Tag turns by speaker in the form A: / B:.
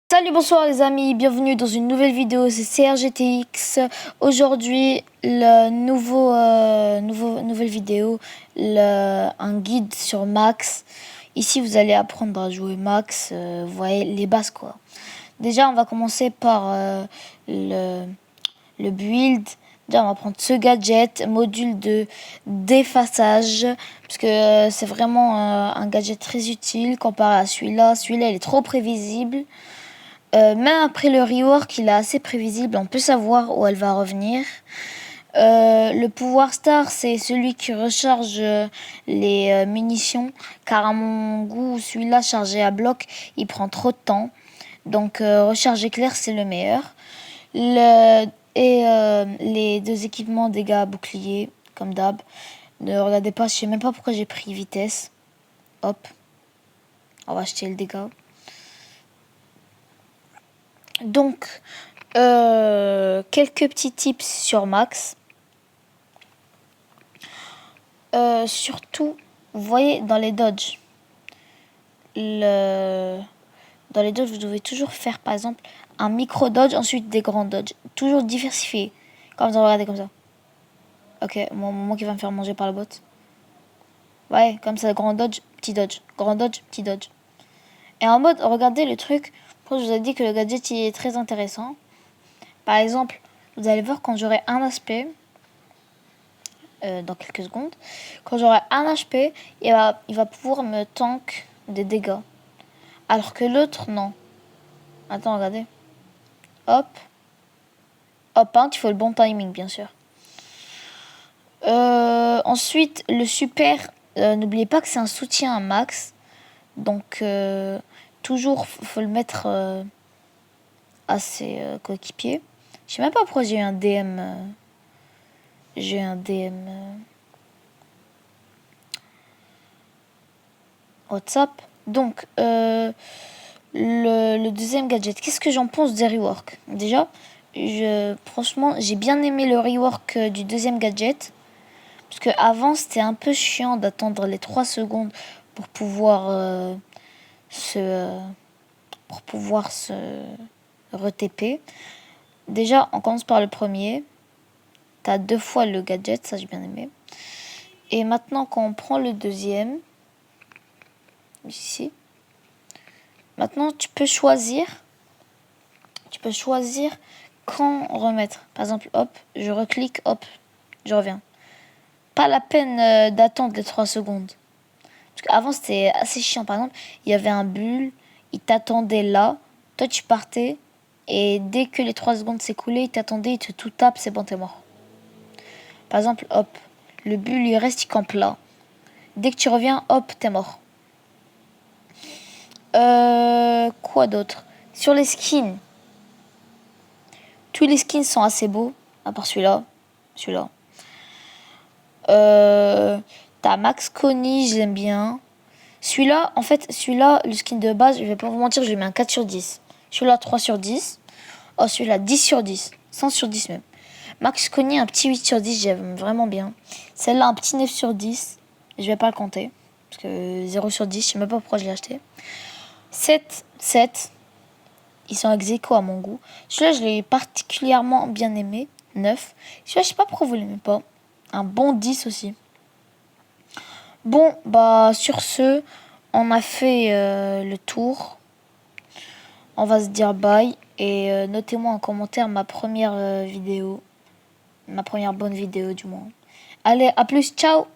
A: Salut, bonsoir les amis, bienvenue dans une nouvelle vidéo, c'est CRGTX. Aujourd'hui, nouvelle vidéo, un guide sur Max. Ici, vous allez apprendre à jouer Max, vous voyez les bases quoi. Déjà, on va commencer par le build. Déjà, on va prendre ce gadget, module de d'effaçage, parce que c'est vraiment un gadget très utile comparé à celui-là. Celui-là, il est trop prévisible. Même après le rework, il est assez prévisible, on peut savoir où elle va revenir. Le pouvoir star, c'est celui qui recharge les munitions, car à mon goût, celui-là chargé à bloc, il prend trop de temps. Donc recharge éclair, c'est le meilleur. Les deux équipements dégâts bouclier, comme d'hab. Ne regardez pas, je sais même pas pourquoi j'ai pris vitesse. Hop, on va acheter le dégât. Donc, quelques petits tips sur Max. Surtout, vous voyez, dans les dodges, vous devez toujours faire, par exemple, un micro-dodge, ensuite des grands dodges. Toujours diversifié. Comme ça, regardez comme ça. Ok, moi qui va me faire manger par la botte. Ouais, comme ça, grand dodge, petit dodge. Grand dodge, petit dodge. Et en mode, regardez le truc. Pourquoi je vous ai dit que le gadget il est très intéressant. Par exemple, vous allez voir quand j'aurai un aspect, dans quelques secondes, quand j'aurai un HP, il va pouvoir me tank des dégâts. Alors que l'autre, non. Attends, regardez. Hop. Hop, hein, il faut le bon timing, bien sûr. Ensuite, le super, n'oubliez pas que c'est un soutien à max. Donc, toujours, faut le mettre à ses coéquipiers. Je sais même pas pourquoi j'ai eu un DM. J'ai un DM WhatsApp. Donc, le deuxième gadget, qu'est-ce que j'en pense des rework? Déjà, franchement, j'ai bien aimé le rework du deuxième gadget. Parce qu'avant, c'était un peu chiant d'attendre les 3 secondes pour pouvoir se re-TP. Déjà, on commence par le premier. T'as 2 fois le gadget, ça j'ai bien aimé. Et maintenant, quand on prend le deuxième, ici, maintenant tu peux choisir quand remettre. Par exemple, hop, je reclique, hop, je reviens. Pas la peine d'attendre les 3 secondes. Parce qu'avant, c'était assez chiant. Par exemple, il y avait un bulle, il t'attendait là, toi tu partais, et dès que les 3 secondes s'écoulaient, il t'attendait, il te tout tape, c'est bon, t'es mort. Par exemple, hop, le bulle, il reste, il campe là. Dès que tu reviens, hop, t'es mort. Quoi d'autre? Sur les skins. Tous les skins sont assez beaux, à part celui-là. T'as Max Connie, j'aime bien. Celui-là, en fait, le skin de base, je vais pas vous mentir, je lui mets un 4 sur 10. Celui-là, 3 sur 10. Oh, celui-là, 10 sur 10. 100 sur 10 même. Max Connie, un petit 8 sur 10, j'aime vraiment bien. Celle-là, un petit 9 sur 10. Je vais pas le compter. Parce que 0 sur 10, je sais même pas pourquoi je l'ai acheté. 7. Ils sont ex aequo à mon goût. Celui-là, je l'ai particulièrement bien aimé. 9. Celui-là, je sais pas pourquoi vous l'aimez pas. Un bon 10 aussi. Bon, bah, sur ce, on a fait le tour. On va se dire bye. Et notez-moi en commentaire ma première vidéo. Ma première bonne vidéo, du moins. Allez, à plus, ciao!